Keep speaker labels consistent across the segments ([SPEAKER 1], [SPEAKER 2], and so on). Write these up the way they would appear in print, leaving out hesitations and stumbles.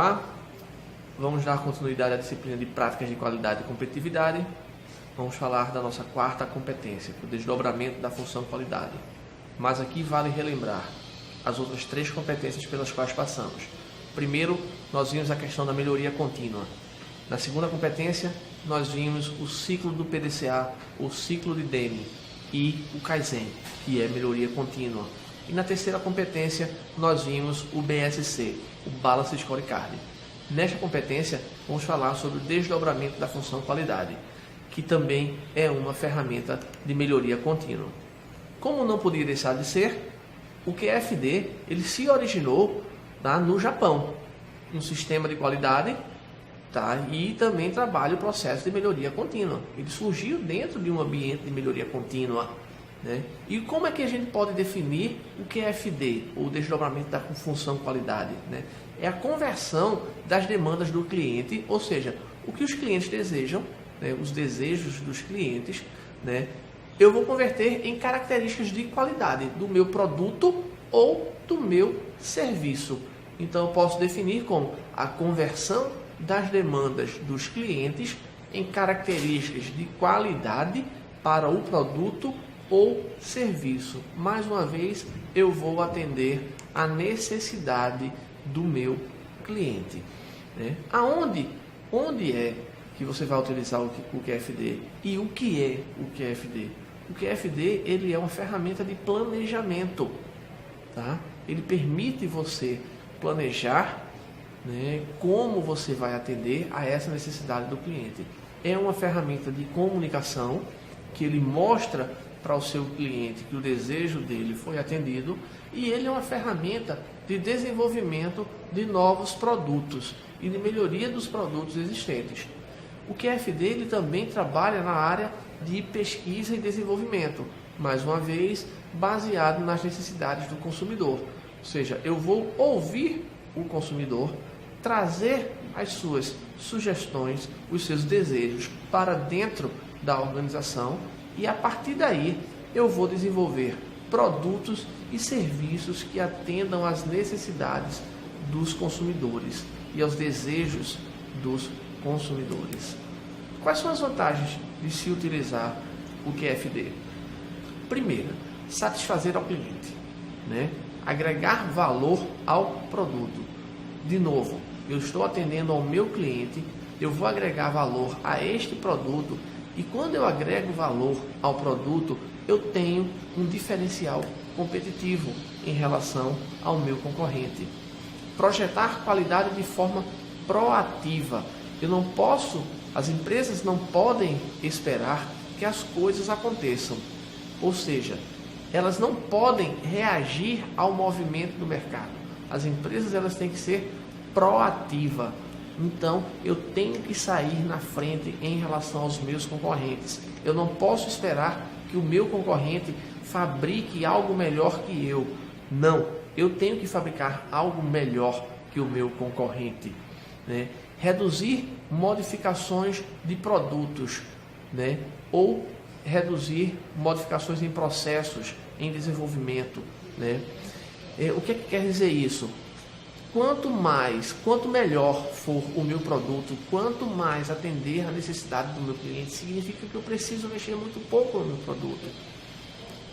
[SPEAKER 1] Olá, vamos dar continuidade à disciplina de práticas de qualidade e competitividade. Vamos falar da nossa quarta competência, o desdobramento da função qualidade. Mas aqui vale relembrar as outras três competências pelas quais passamos. Primeiro, nós vimos a questão da melhoria contínua. Na segunda competência, nós vimos o ciclo do PDCA, o ciclo de Deming e o Kaizen, que é melhoria contínua. E na terceira competência, nós vimos o BSC, o Balance Scorecard. Nesta competência, vamos falar sobre o desdobramento da função qualidade, que também é uma ferramenta de melhoria contínua. Como não podia deixar de ser, o QFD ele se originou no Japão, um sistema de qualidade, e também trabalha o processo de melhoria contínua. Ele surgiu dentro de um ambiente de melhoria contínua. E como é que a gente pode definir o QFD, ou desdobramento da função qualidade? É a conversão das demandas do cliente, ou seja, o que os clientes desejam, os desejos dos clientes, eu vou converter em características de qualidade do meu produto ou do meu serviço. Então eu posso definir como a conversão das demandas dos clientes em características de qualidade para o produto ou serviço. Mais uma vez, eu vou atender a necessidade do meu cliente. Onde é que você vai utilizar o QFD? E o que é o QFD? O QFD ele é uma ferramenta de planejamento. Ele permite você planejar como você vai atender a essa necessidade do cliente. É uma ferramenta de comunicação que ele mostra para o seu cliente que o desejo dele foi atendido, e ele é uma ferramenta de desenvolvimento de novos produtos e de melhoria dos produtos existentes. O QFD ele também trabalha na área de pesquisa e desenvolvimento, mais uma vez baseado nas necessidades do consumidor. Ou seja, eu vou ouvir o consumidor, trazer as suas sugestões, os seus desejos para dentro da organização, e a partir daí eu vou desenvolver produtos e serviços que atendam às necessidades dos consumidores e aos desejos dos consumidores. Quais são as vantagens de se utilizar o QFD? Primeira, satisfazer ao cliente, agregar valor ao produto. De novo, eu estou atendendo ao meu cliente, eu vou agregar valor a este produto, e quando eu agrego valor ao produto, eu tenho um diferencial competitivo em relação ao meu concorrente. Projetar qualidade de forma proativa. As empresas não podem esperar que as coisas aconteçam. Ou seja, elas não podem reagir ao movimento do mercado. As empresas elas têm que ser proativas. Então, eu tenho que sair na frente em relação aos meus concorrentes. Eu não posso esperar que o meu concorrente fabrique algo melhor que eu. Não, eu tenho que fabricar algo melhor que o meu concorrente. Reduzir modificações de produtos, ou reduzir modificações em processos, em desenvolvimento. O que quer dizer isso? Quanto melhor for o meu produto, quanto mais atender a necessidade do meu cliente, significa que eu preciso mexer muito pouco no meu produto.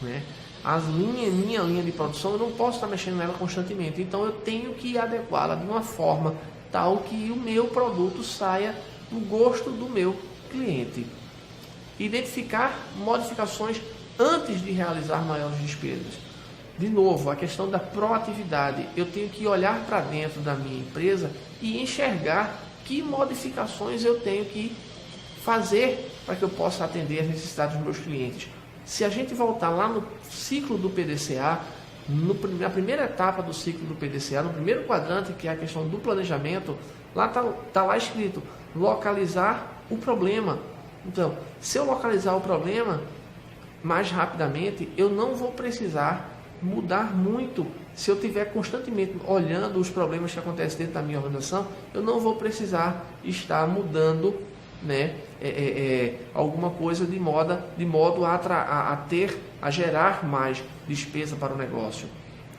[SPEAKER 1] Minha linha de produção, eu não posso estar mexendo nela constantemente, então eu tenho que adequá-la de uma forma tal que o meu produto saia do gosto do meu cliente. Identificar modificações antes de realizar maiores despesas. De novo, a questão da proatividade. Eu tenho que olhar para dentro da minha empresa e enxergar que modificações eu tenho que fazer para que eu possa atender as necessidades dos meus clientes. Se a gente voltar lá no ciclo do PDCA, na primeira etapa do ciclo do PDCA, no primeiro quadrante, que é a questão do planejamento, lá está lá escrito localizar o problema. Então, se eu localizar o problema mais rapidamente, eu não vou precisar mudar muito. Se eu estiver constantemente olhando os problemas que acontecem dentro da minha organização, eu não vou precisar estar mudando alguma coisa de modo a gerar mais despesa para o negócio.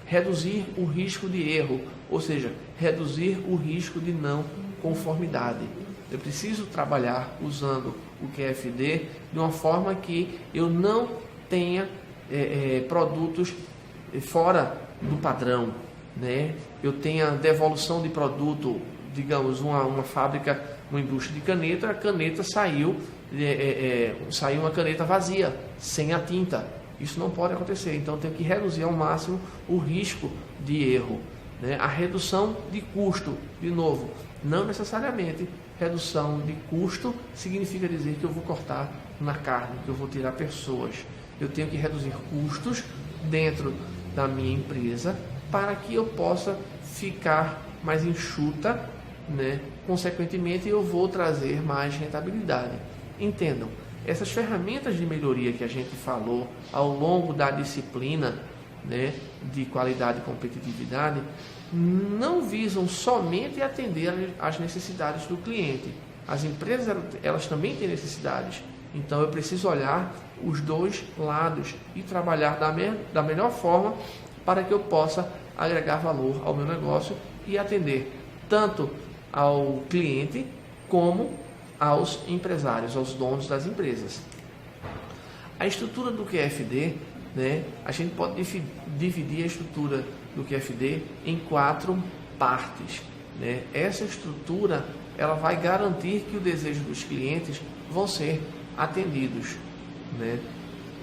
[SPEAKER 1] reduzir o risco de erro, ou seja, reduzir o risco de não conformidade. Eu preciso trabalhar usando o QFD de uma forma que eu não tenha produtos fora do padrão, né? Eu tenha devolução de produto, digamos, uma fábrica, uma indústria de caneta, a caneta saiu uma caneta vazia, sem a tinta. Isso não pode acontecer, então eu tenho que reduzir ao máximo o risco de erro, né? A redução de custo, de novo, não necessariamente redução de custo significa dizer que eu vou cortar na carne, que eu vou tirar pessoas. Eu tenho que reduzir custos dentro da minha empresa para que eu possa ficar mais enxuta, né? Consequentemente, eu vou trazer mais rentabilidade. Entendam, essas ferramentas de melhoria que a gente falou ao longo da disciplina, né, de qualidade e competitividade, não visam somente atender às necessidades do cliente. As empresas, elas também têm necessidades. Então, eu preciso olhar os dois lados e trabalhar da melhor forma para que eu possa agregar valor ao meu negócio e atender tanto ao cliente como aos empresários, aos donos das empresas. A estrutura do QFD, né, a gente pode dividir a estrutura do QFD em 4 partes, né? Essa estrutura, ela vai garantir que o desejo dos clientes vão ser atendidos, né?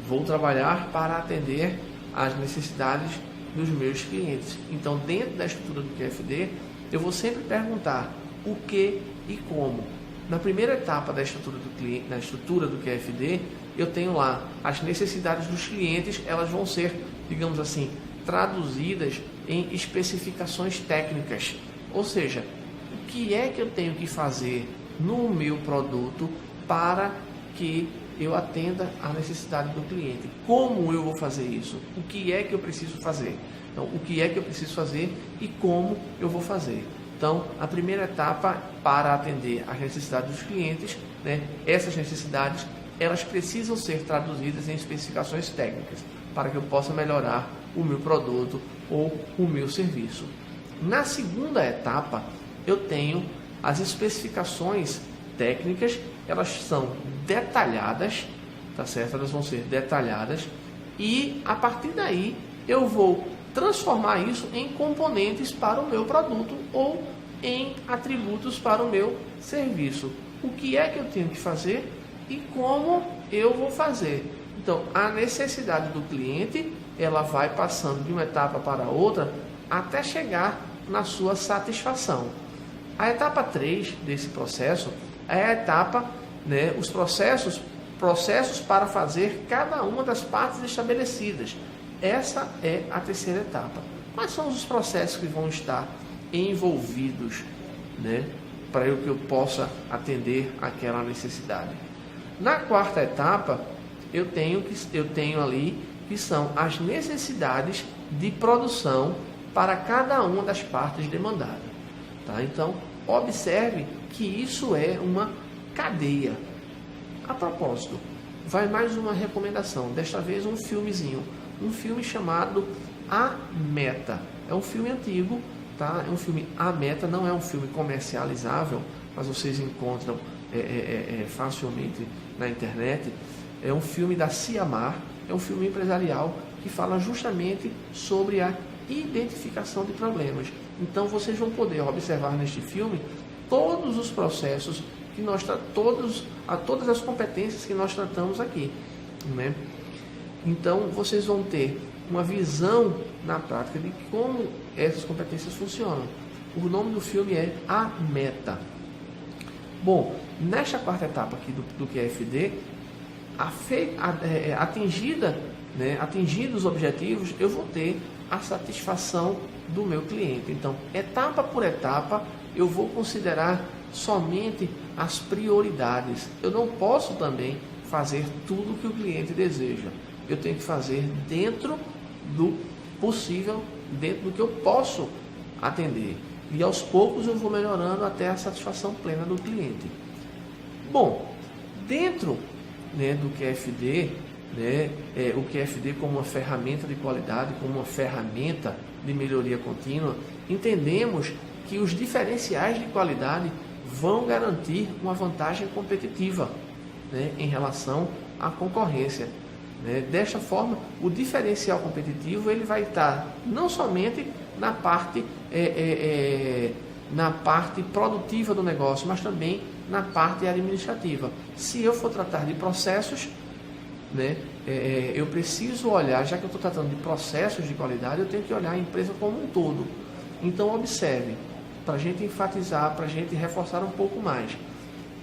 [SPEAKER 1] Vou trabalhar para atender às necessidades dos meus clientes. Então, dentro da estrutura do QFD, eu vou sempre perguntar o que e como. Na primeira etapa da estrutura do cliente, na estrutura do QFD, eu tenho lá as necessidades dos clientes, elas vão ser, digamos assim, traduzidas em especificações técnicas. Ou seja, o que é que eu tenho que fazer no meu produto para que eu atenda à necessidade do cliente? Como eu vou fazer isso? O que é que eu preciso fazer? Então, o que é que eu preciso fazer e como eu vou fazer? Então, a primeira etapa para atender às necessidades dos clientes, né? Essas necessidades, elas precisam ser traduzidas em especificações técnicas para que eu possa melhorar o meu produto ou o meu serviço. Na segunda etapa, eu tenho as especificações técnicas, elas são detalhadas, tá certo? Elas vão ser detalhadas e a partir daí eu vou transformar isso em componentes para o meu produto ou em atributos para o meu serviço. O que é que eu tenho que fazer e como eu vou fazer? Então, a necessidade do cliente, ela vai passando de uma etapa para outra até chegar na sua satisfação. A etapa 3 desse processo é a etapa, né, os processos para fazer cada uma das partes estabelecidas. Essa é a terceira etapa. Quais são os processos que vão estar envolvidos, né, para que eu possa atender aquela necessidade? Na quarta etapa, eu tenho ali que são as necessidades de produção para cada uma das partes demandadas. Tá? Então, observe que isso é uma cadeia. A propósito, vai mais uma recomendação, desta vez um filmezinho, um filme chamado A Meta. É um filme antigo, tá? É um filme A Meta, não é um filme comercializável, mas vocês encontram facilmente na internet. É um filme da Ciamar, é um filme empresarial que fala justamente sobre a identificação de problemas. Então vocês vão poder observar neste filme todos os processos que todas as competências que nós tratamos aqui, né? Então vocês vão ter uma visão na prática de como essas competências funcionam. O nome do filme é A Meta. Bom, nesta quarta etapa aqui do QFD, atingidos os objetivos, eu vou ter a satisfação do meu cliente. Então, etapa por etapa, eu vou considerar somente as prioridades. Eu não posso também fazer tudo o que o cliente deseja. Eu tenho que fazer dentro do possível, dentro do que eu posso atender. E aos poucos eu vou melhorando até a satisfação plena do cliente. Bom, dentro, né, do QFD, né, o QFD como uma ferramenta de qualidade, como uma ferramenta de melhoria contínua, entendemos que os diferenciais de qualidade vão garantir uma vantagem competitiva, né, em relação à concorrência. Né? Desta forma, o diferencial competitivo ele vai estar não somente na parte produtiva do negócio, mas também na parte administrativa. Se eu for tratar de processos, né, eu preciso olhar, já que eu estou tratando de processos de qualidade, eu tenho que olhar a empresa como um todo. Então, observe, para a gente enfatizar, para a gente reforçar um pouco mais.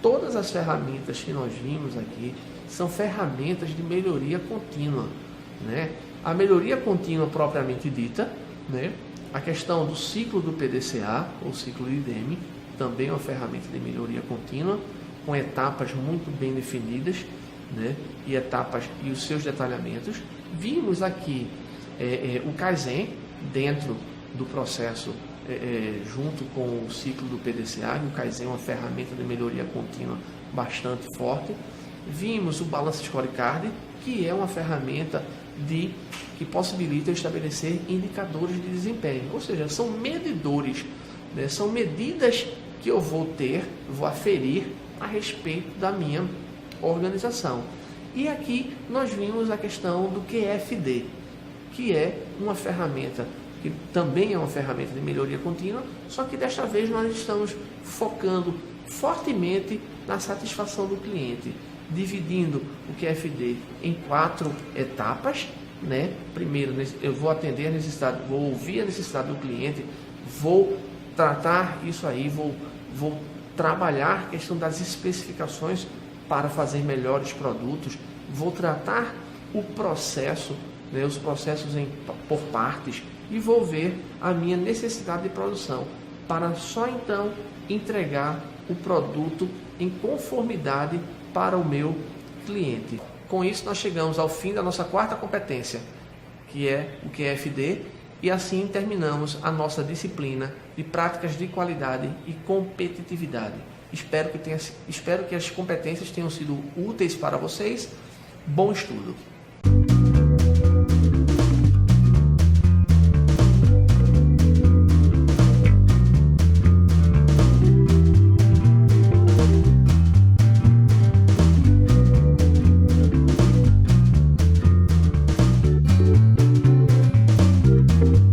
[SPEAKER 1] Todas as ferramentas que nós vimos aqui são ferramentas de melhoria contínua. Né? A melhoria contínua propriamente dita, né? A questão do ciclo do PDCA, ou ciclo IDEM, também é uma ferramenta de melhoria contínua, com etapas muito bem definidas, né? E etapas e os seus detalhamentos. Vimos aqui o Kaizen dentro do processo, junto com o ciclo do PDCA, e o Kaizen é uma ferramenta de melhoria contínua bastante forte. Vimos o Balance Scorecard, que é uma ferramenta que possibilita eu estabelecer indicadores de desempenho, ou seja, são medidores, né? São medidas que eu vou aferir a respeito da minha organização. E aqui nós vimos a questão do QFD, que é uma ferramenta que também é uma ferramenta de melhoria contínua, só que desta vez nós estamos focando fortemente na satisfação do cliente, dividindo o QFD em 4 etapas, né? Primeiro, eu vou atender a necessidade, vou ouvir a necessidade do cliente, vou tratar isso aí, vou trabalhar a questão das especificações para fazer melhores produtos, vou tratar o processo, né, os processos por partes, e vou ver a minha necessidade de produção, para só então entregar o produto em conformidade para o meu cliente. Com isso, nós chegamos ao fim da nossa 4ª competência, que é o QFD, e assim terminamos a nossa disciplina de práticas de qualidade e competitividade. Espero que as competências tenham sido úteis para vocês. Bom estudo!